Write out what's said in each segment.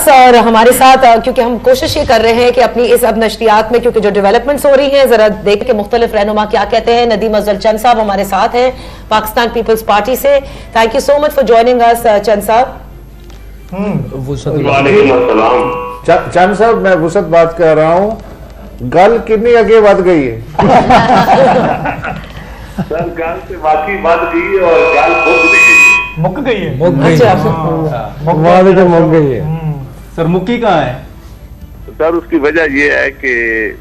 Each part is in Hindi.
और हमारे साथ क्योंकि हम कोशिश ये कर रहे हैं कि अपनी इस अब नशरियात में क्योंकि जो डेवलपमेंट्स हो रही हैं जरा देख के मुख्तलिफ रहनुमा क्या कहते हैं। नदीम अफजल चंद साहब हमारे साथ हैं पाकिस्तान पीपल्स पार्टी से। Thank you so much for joining us Chand साहब। चंद साहब मैं वुसत बात कर रहा हूँ, गल कितनी आगे बढ़ गई है? सर गल से बाकी बढ़ गई और गल मुक गई है। मुक गई है। सर मुक्की कहाँ है? सर उसकी वजह यह है कि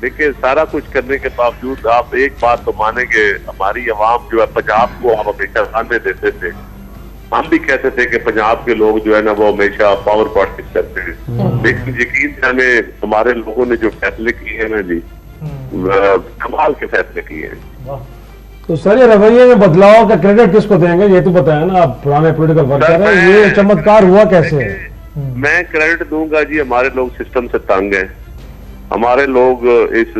देखिए सारा कुछ करने के बावजूद आप एक बात तो मानेंगे, हमारी आवाम जो है पंजाब को आप हमेशा सामने देते थे। हम भी कहते थे कि पंजाब के लोग जो है ना वो हमेशा पावर पॉलिटिक्स करते हैं, लेकिन यकीन जाने हमारे लोगों ने जो फैसले किए हैं ना जी, कमाल के फैसले किए हैं। तो सर ये रवैये में बदलाव का क्रेडिट किसको देंगे? ये तो बताया ना, आप पुराने पॉलिटिकल वर्कर हैं, ये चमत्कार हुआ कैसे? मैं क्रेडिट दूंगा जी, हमारे लोग सिस्टम से तंग हैं। हमारे लोग इस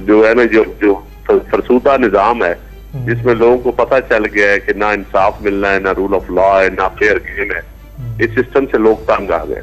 जो है ना जो फरसूदा निजाम है जिसमें लोगों को पता चल गया है कि ना इंसाफ मिलना है, ना रूल ऑफ लॉ है, ना फेयर गेम है, इस सिस्टम से लोग तंग आ गए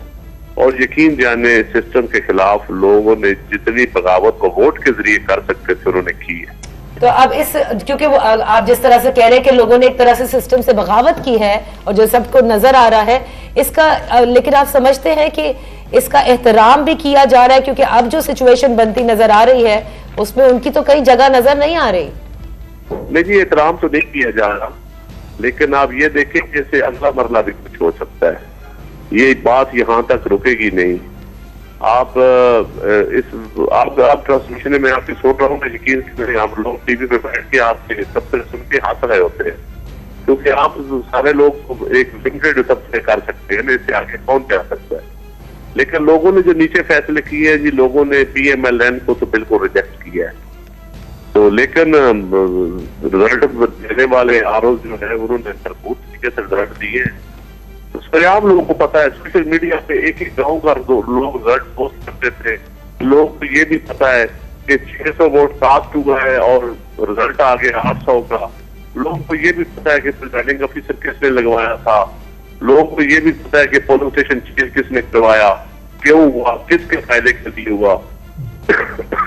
और यकीन जाने सिस्टम के खिलाफ लोगों ने जितनी बगावत को वोट के जरिए कर सकते थे उन्होंने की है। तो अब इस क्योंकि वो आप जिस तरह से कह रहे हैं कि लोगों ने एक तरह से सिस्टम से बगावत की है और जो सबको नजर आ रहा है इसका, लेकिन आप समझते हैं कि इसका एहतराम भी किया जा रहा है? क्योंकि अब जो सिचुएशन बनती नजर आ रही है उसमें उनकी तो कई जगह नजर नहीं आ रही। नहीं जी, एहतराम तो नहीं किया जा रहा, लेकिन आप ये देखें जैसे अगला मरला भी कुछ हो सकता है। ये बात यहाँ तक रुकेगी नहीं। आप ट्रांसमिशन में आपकी सुन रहा हूँ, मैं यकीन करें आप लोग टीवी पे बैठ के आपसे सबसे सुन के हंस रहे होते हैं, क्योंकि आप सारे लोग एक लिमिटेड सबसे कर सकते हैं, इससे आगे कौन जा सकता है। लेकिन लोगों ने जो नीचे फैसले किए हैं जी, लोगों ने PMLN को तो बिल्कुल रिजेक्ट किया है। तो लेकिन रिजल्ट देने वाले आरोप जो है उन्होंने भरपूर तरीके से रिजल्ट दिए हैं। आम लोगों को पता है, सोशल मीडिया पे एक एक गांव का लोग रिजल्ट पोस्ट करते थे। लोग को ये भी पता है कि 600 वोट कास्ट हुआ है और रिजल्ट आ गया 800 का। लोगों को ये भी पता है कि प्रिजाइडिंग ऑफिसर किसने लगवाया था। लोगों को ये भी पता है कि पोलिंग स्टेशन चेंज किसने करवाया, क्यों हुआ, किसके फायदे के लिए हुआ।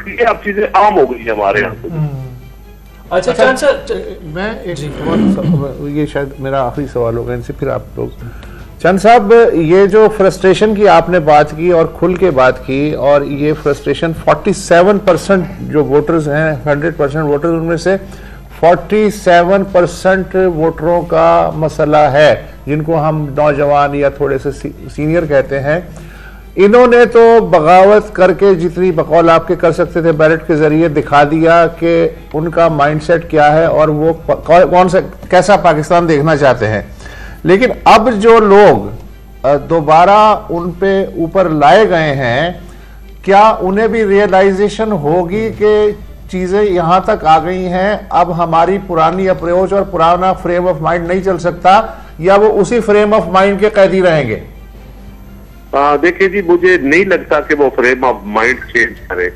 ये अब चीजें आम हो गई है हमारे यहाँ। अच्छा चंद सर, मैं एक ये शायद मेरा आखिरी सवाल होगा, इनसे फिर आप लोग। चंद साहब, ये जो फ्रस्ट्रेशन की आपने बात की और खुल के बात की, और ये फ्रस्ट्रेशन 47% जो वोटर्स हैं, 100% वोटर्स, उनमें से 47% वोटरों का मसला है जिनको हम नौजवान या थोड़े से सीनियर कहते हैं। इन्होंने तो बगावत करके जितनी बकौल आपके कर सकते थे बैलेट के जरिए दिखा दिया कि उनका माइंडसेट क्या है और वो कौन सा कैसा पाकिस्तान देखना चाहते हैं। लेकिन अब जो लोग दोबारा उन पे ऊपर लाए गए हैं, क्या उन्हें भी रियलाइजेशन होगी कि चीजें यहां तक आ गई हैं, अब हमारी पुरानी अप्रोच और पुराना फ्रेम ऑफ माइंड नहीं चल सकता, या वो उसी फ्रेम ऑफ माइंड के कैदी रहेंगे? देखिए जी, मुझे नहीं लगता कि वो फ्रेम ऑफ माइंड चेंज करे,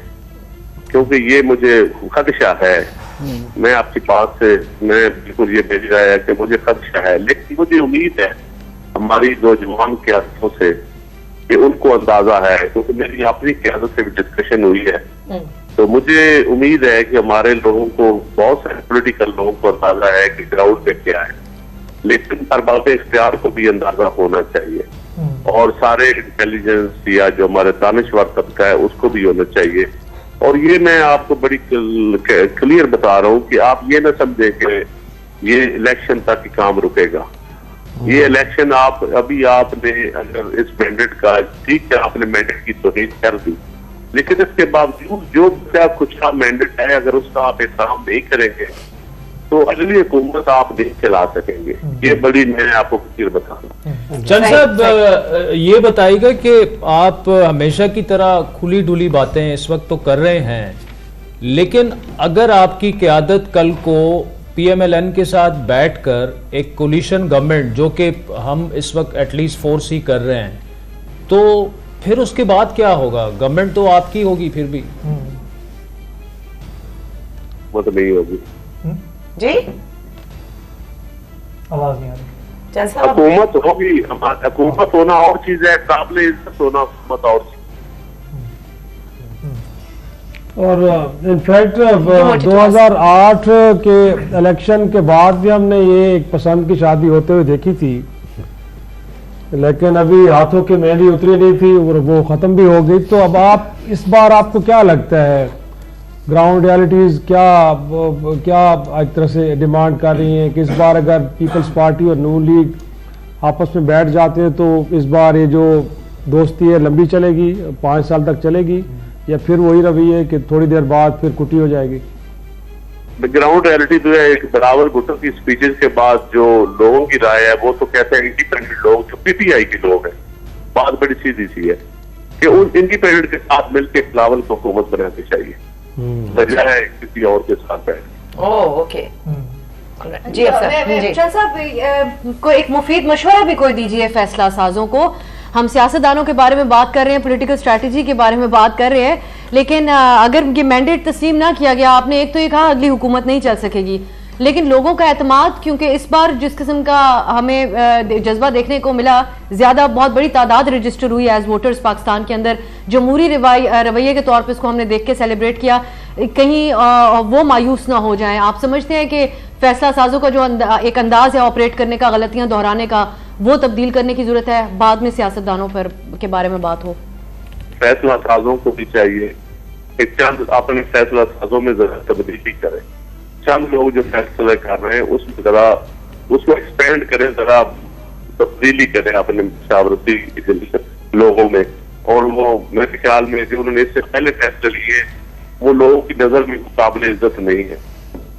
क्योंकि ये मुझे खदशा है। मैं आपकी बात से मैं बिल्कुल ये भेज रहा है कि मुझे खदशा है, लेकिन मुझे उम्मीद है हमारी नौजवान क्यादतों से कि उनको अंदाजा है, क्योंकि मेरी अपनी क्यादत से भी डिस्कशन हुई है। तो मुझे उम्मीद है कि हमारे लोगों को, बहुत सारे पोलिटिकल लोगों को अंदाजा है कि ग्राउंड पे क्या है, लेकिन अरबाब इख्तियार को भी अंदाजा होना चाहिए और सारे इंटेलिजेंस या जो हमारे दानिश्वर तबका है उसको भी होना चाहिए। और ये मैं आपको बड़ी क्लियर बता रहा हूँ कि आप ये ना समझे कि ये इलेक्शन तक ही काम रुकेगा। ये इलेक्शन अभी आपने अगर इस मैंडेट का, ठीक है आपने मैंडेट की तौहीन कर दी, लेकिन इसके बावजूद जो कुछ मैंडेट है अगर उसका आप एहतराम नहीं करेंगे तो अगली हुकूमत आप नहीं चला सकेंगे। ये बड़ी मैं आपको क्लियर बता रहा हूँ। चंद साहब, ये बताइएगा कि आप हमेशा की तरह खुली डुली बातें इस वक्त तो कर रहे हैं, लेकिन अगर आपकी क़यादत कल को PMLN के साथ बैठकर एक कोलिशन गवर्नमेंट, जो कि हम इस वक्त एटलीस्ट फोर्स ही कर रहे हैं, तो फिर उसके बाद क्या होगा? गवर्नमेंट तो आपकी होगी फिर भी। वो तो नहीं होगी जी, आवाज नहीं आ रही। हुकूमत होगी, हुकूमत होना और चीज है, काबिल इज्जत होना हुकूमत और चीज। और इनफैक्ट 2008 के इलेक्शन के बाद भी हमने ये एक पसंद की शादी होते हुए देखी थी, लेकिन अभी हाथों की मेहंदी उतरी नहीं थी और वो खत्म भी हो गई। तो अब आप इस बार आपको क्या लगता है, ग्राउंड रियलिटीज क्या एक तरह से डिमांड कर रही हैं कि इस बार अगर पीपल्स पार्टी और नून लीग आपस में बैठ जाते हैं तो इस बार ये जो दोस्ती है लंबी चलेगी, 5 साल तक चलेगी, या फिर वही रवैया कि थोड़ी देर बाद फिर कुटी हो जाएगी? ग्राउंड रियलिटी जो है, एक बराबर भुट्टो की स्पीचेस के बाद जो लोगों की राय है वो तो कहते हैं इंडिपेंडेंट लोग जो पीटीआई के लोग हैं, बात बड़ी सीधी सी है कि उन इंडिपेंडेंट के साथ मिलकर बिलावल को हुकूमत बनानी चाहिए बजाय किसी और के साथ बैठ। ओके जी अफसर साहब को एक मुफीद मशवरा भी कोई दीजिए फैसला साजों को। हम सियासतदानों के बारे में बात कर रहे हैं, पॉलिटिकल स्ट्रैटेजी के बारे में बात कर रहे हैं, लेकिन अगर ये मैंडेट तस्लीम ना किया गया, आपने एक तो ये कहा अगली हुकूमत नहीं चल सकेगी, लेकिन लोगों का एतमाद, क्योंकि इस बार जिस किस्म का हमें जज्बा देखने को मिला, ज्यादा बहुत बड़ी तादाद रजिस्टर हुई एज वोटर्स पाकिस्तान के अंदर, जमहूरी रवैये के तौर पर इसको हमने देख के सेलिब्रेट किया, कहीं वो मायूस ना हो जाएं। आप समझते हैं कि फैसला साजों का जो एक अंदाज है ऑपरेट करने का, गलतियां दोहराने का, वो तब्दील करने की जरूरत है, बाद में सियासतदानों पर के बारे में बात हो? फैसला साजों को भी चाहिए एक चंद अपने फैसला साजों में जरा तब्दीली करें। चंद लोग जो फैसले कर रहे हैं उसमें जरा उसको एक्सपेंड करें, जरा तब्दीली करें अपने मुशावरती लोगों में। और वो मेरे ख्याल में जो उन्होंने इससे पहले फैसले लिए वो लोगों की नजर में काबिल इज्जत नहीं है।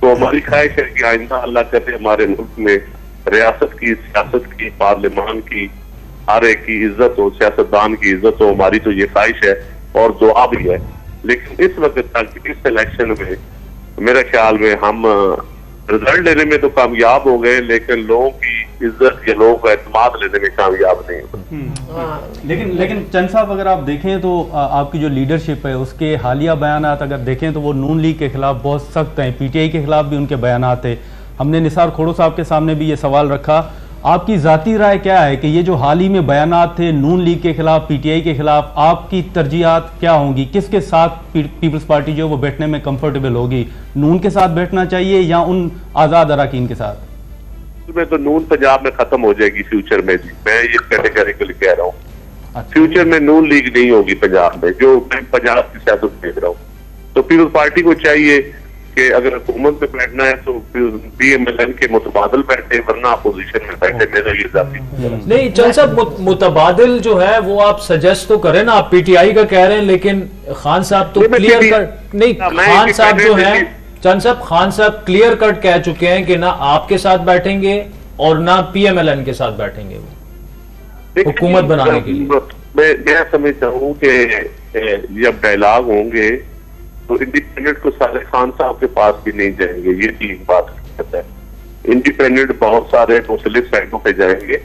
तो हमारी ख्वाहिश है कि आइंदा अल्लाह करे हमारे मुल्क में रियासत की, सियासत की, पार्लियामान की, हर एक की इज्जत हो, सियासतदान की इज्जत हो। हमारी तो ये ख्वाहिश है और दुआ भी है। लेकिन इस वक्त तक इस इलेक्शन में मेरे ख्याल में हम रिजल्ट लेने में तो कामयाब हो गए, लेकिन लोगों की इज्जत या लोगों का एतमाद लेने में कामयाब नहीं हुए। लेकिन चंद साहब, अगर आप देखें तो आपकी जो लीडरशिप है उसके हालिया बयानात अगर देखें तो वो नून लीग के खिलाफ बहुत सख्त हैं, पीटीआई के खिलाफ भी उनके बयानात है। हमने निसार खोड़ो साहब के सामने भी ये सवाल रखा, आपकी जाती राय क्या है कि ये जो हाल ही में बयानात थे नून लीग के खिलाफ, पीटीआई के खिलाफ, आपकी तरजीहात क्या होंगी? किसके साथ पीपल्स पार्टी जो वो बैठने में कंफर्टेबल होगी? नून के साथ बैठना चाहिए या उन आजाद अराकीन के साथ? में तो नून पंजाब में खत्म हो जाएगी फ्यूचर में जी, मैं ये कैटेगरिकली कह रहा हूँ। फ्यूचर में नून लीग नहीं होगी पंजाब में, जो पंजाब की सियासत देख रहा हूँ। तो पीपल्स पार्टी को चाहिए कि अगर हुकूमत में बैठना है तो पीएमएलएन के मुतबादिल बैठे, वरना अपोजिशन में बैठे। मेरा ये जाती नहीं चंद साहब, मुतबादिल जो है वो आप सजेस्ट तो करें ना, आप पीटीआई का कह रहे हैं, लेकिन खान साहब तो क्लियर कट नहीं, खान साहब जो है चंद साहब, खान साहब क्लियर कट कह चुके हैं कि ना आपके साथ बैठेंगे और ना पीएमएलएन के साथ बैठेंगे वो हुकूमत बनाने के लिए। मैं समझता हूँ कि जब डायलॉग होंगे तो इंडिपेंडेंट को सारे खान साहब के पास भी नहीं जाएंगे, ये ठीक बात है। इंडिपेंडेंट बहुत सारे मुख्तलिफ साइडों पे जाएंगे,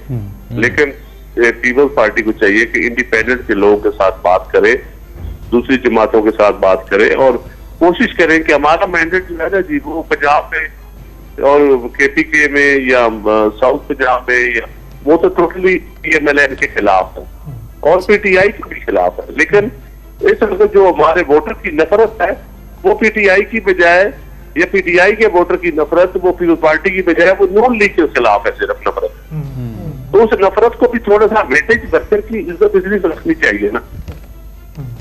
लेकिन पीपल्स पार्टी को चाहिए कि इंडिपेंडेंट के लोगों के साथ बात करे, दूसरी जमातों के साथ बात करे और कोशिश करें कि हमारा मैंडेट जो है ना जी, वो पंजाब में और केपीके में या साउथ पंजाब में, या वो तो टोटली पीएमएलएन के खिलाफ है और पीटीआई के भी खिलाफ है। लेकिन इस वक्त जो हमारे वोटर की नफरत है वो पीटीआई की बजाय, या पीटीआई के वोटर की नफरत वो पीपल्स पार्टी की बजाय वो नून लीग के खिलाफ है सिर्फ नफरत। तो उस नफरत को भी थोड़ा सा वेटेज वर्कर की इज्जत इसलिए रखनी चाहिए ना।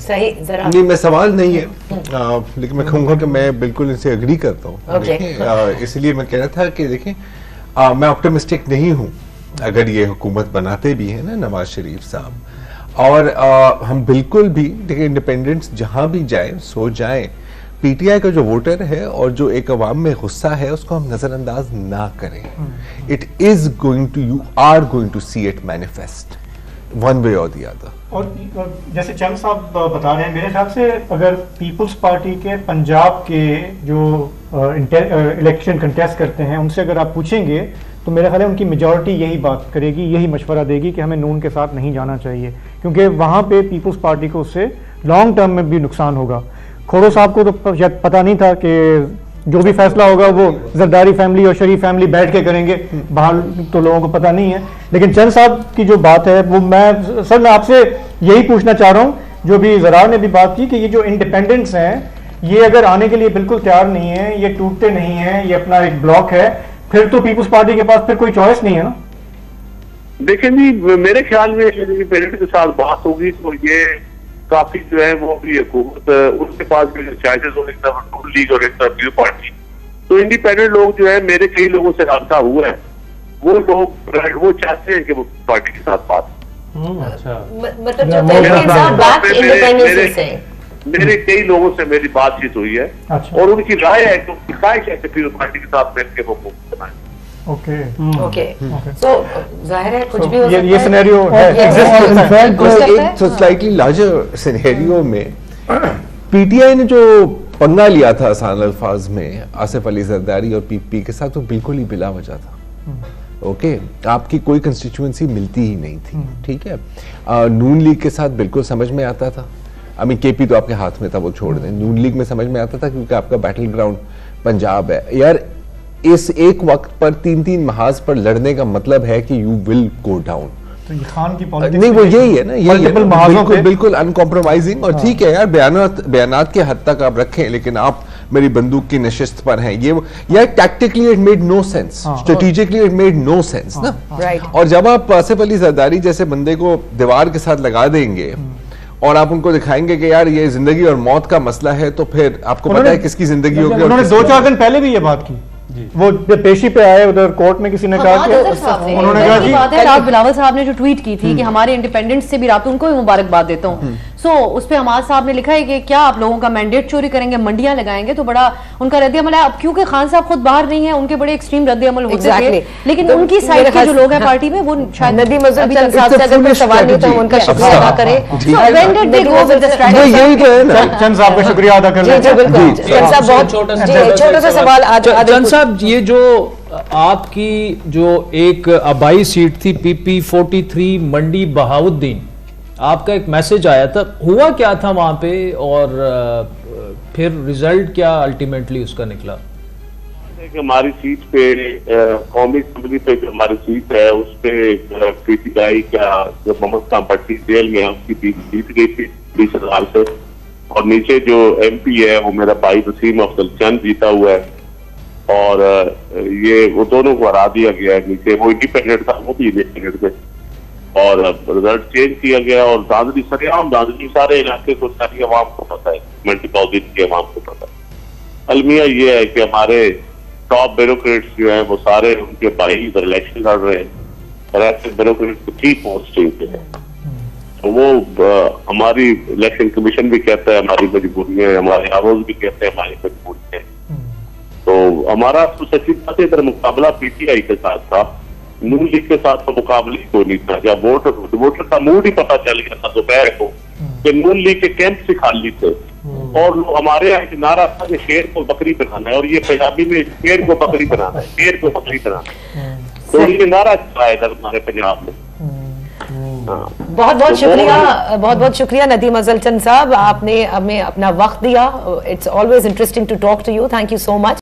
सही, जरा नहीं, मैं सवाल नहीं है, लेकिन मैं कहूँगा कि मैं बिल्कुल इनसे एग्री करता हूँ। इसलिए मैं कह रहा था कि देखें, मैं ऑप्टिमिस्टिक नहीं हूँ अगर ये हुकूमत बनाते भी हैं ना नवाज शरीफ साहब, और हम बिल्कुल भी देखिए इंडिपेंडेंट्स जहां भी जाए सो जाए, पीटीआई का जो वोटर है और जो एक अवाम में गुस्सा है उसको हम नजरअंदाज ना करें। It is going to, you are going to see it manifest one way or the other. और जैसे चंद साहब बता रहे हैं, मेरे ख्याल से अगर पीपल्स पार्टी के पंजाब के जो इलेक्शन कंटेस्ट करते हैं उनसे अगर आप पूछेंगे तो मेरा ख्याल है उनकी मेजॉरिटी यही बात करेगी, यही मशवरा देगी कि हमें नून के साथ नहीं जाना चाहिए, क्योंकि वहाँ पे पीपल्स पार्टी को उससे लॉन्ग टर्म में भी नुकसान होगा। खोड़ो साहब को तो शायद पता नहीं था कि जो भी फैसला होगा वो जरदारी फैमिली और शरीफ फैमिली बैठ के करेंगे, बाहर तो लोगों को पता नहीं है। लेकिन चंद साहब की जो बात है वो मैं आपसे यही पूछना चाह रहा हूँ, जो भी ज़रार ने भी बात की कि ये जो इंडिपेंडेंट्स हैं ये अगर आने के लिए बिल्कुल तैयार नहीं है, ये टूटते नहीं है, ये अपना एक ब्लॉक है, फिर तो पीपुल्स पार्टी के पास फिर कोई चॉइस नहीं है ना। देखिए जी, मेरे ख्याल में पेरेंट के साथ बात होगी तो ये काफी जो है वो भी हुकूमत उनके पास भी चॉइसेस हो, एक तरफ नून लीग और एक तरफ न्यू पार्टी, तो इंडिपेंडेंट लोग जो है, मेरे कई लोगों से राब्ता हुआ है, वो लोग वो चाहते हैं कि वो पार्टी के साथ बात। मेरे कई लोगों से मेरी बातचीत हुई है और उनकी राय है कि उनकी ख्वाहिश है कि फिर पार्टी के साथ मिलकर वो मुफ्त बनाए। ओके सो जाहिर है कुछ भी हो सकता है, ये सिनेरियो है। एक तो स्लाइटली लार्जर सिनेरियो में पीटीआई ने जो पंगा लिया था आसान अल्फाज में आसिफ अली जरदारी और पीपी के साथ, वो बिल्कुल ही बिला वजह था। ओके, आपकी कोई कंस्टिट्यूएंसी मिलती ही नहीं थी, ठीक है। नून लीग के साथ बिल्कुल समझ में आता था, केपी तो आपके हाथ में था, वो छोड़ दें। नून लीग में समझ में आता था क्योंकि आपका बैटल ग्राउंड पंजाब है यार। इस एक वक्त पर 3-3 महाज पर लड़ने का मतलब है कि यू विल गो डाउन। तो ये खान की पॉलिटिक्स नहीं, वो यही है ना, यही बिल्कुल अनकॉम्प्रोमाइजिंग। और ठीक है यार, बयानात के हद तक आप रखें, लेकिन आप मेरी बंदूक की नशिस्त पर हैं, ये यार tactically it made no sense, strategically it made no sense ना। और जब आप आसिफ अली जरदारी जैसे बंदे को दीवार के साथ लगा देंगे और आप उनको दिखाएंगे कि यार ये जिंदगी और मौत का मसला है, तो फिर आपको पता है किसकी जिंदगी होगी। उन्होंने 2-4 दिन पहले भी ये बात की, वो पेशी पे आए उधर कोर्ट में, किसी ने कहा कि उन्होंने कहा जी बात है, रात बिलावल साहब ने जो ट्वीट की थी कि हमारे इंडिपेंडेंस से भी रात, उनको भी मुबारकबाद देता हूँ। सो उस पे हमाद साहब ने लिखा है कि क्या आप लोगों का मैंडेट चोरी करेंगे, मंडियां लगाएंगे, तो बड़ा उनका रद्द-ए-अमल है। अब क्योंकि खान साहब खुद बाहर नहीं है, उनके बड़े एक्सट्रीम रद्द-ए-अमल होते थे, लेकिन उनकी साइड के जो लोग हैं पार्टी में, वो शायद नदीम अज़हर चंद साहब से अगर कोई सवाल नहीं तो हम उनका शुक्रिया अदा करें। चंद साहब का शुक्रिया अदा कर लें। चंद साहब बहुत छोटा सा सवाल आज चंद साहब, ये जो आपकी जो एक आबाई सीट थी PP 43 मंडी बहाउद्दीन, आपका एक मैसेज आया था, हुआ क्या था वहां पे और फिर रिजल्ट क्या अल्टीमेटली उसका निकला? हमारी सीट पे कौमी असेंबली पे जो हमारी सीट है उस पे पीटीआई का जो मोहम्मद खान भट्टी जेल में है उसकी जीत गई थी 20,000 से, और नीचे जो MP है वो मेरा भाई वसीम अफजल चंद जीता हुआ है, और ये वो दोनों को हरा दिया गया है। नीचे वो इंडिपेंडेंट था, वो भी इंडिपेंडेंट थे, और रिजल्ट चेंज किया गया। और दादरी सरेआम दादरी सारे इलाके को सारी आवाम को पता है, मेंटिकॉजिन की आवाम को पता है। अलमिया ये है कि हमारे टॉप ब्यूरोक्रेट्स जो हैं वो सारे उनके भाई इधर इलेक्शन लड़ रहे हैं, और ऐसे ब्यूरोक्रेट्स को की पोस्टिंग पे है, तो वो हमारी इलेक्शन कमीशन भी कहता है हमारी मजबूरियां, हमारे आरोज भी कहते हैं हमारी मजबूरियां। तो हमारा तो सच्ची बात है इधर मुकाबला पीटीआई के साथ था, नून लीग के साथ तो मुकाबले को नहीं था। जब वोटर का मूड ही पता चल गया था दोपहर को कि नून लीग के कैंप से खाली थे, और हमारे यहाँ नारा था कि शेर को बकरी बनाना है, और ये पंजाबी में शेर को बकरी बनाना है, शेर को बकरी बनाना है, तो ये नारा चला है इधर हमारे पंजाब में। बहुत बहुत शुक्रिया नदीम अज़हर चंद साहब, आपने हमें अपना वक्त दिया। It's always interesting to talk to you. Thank you so much.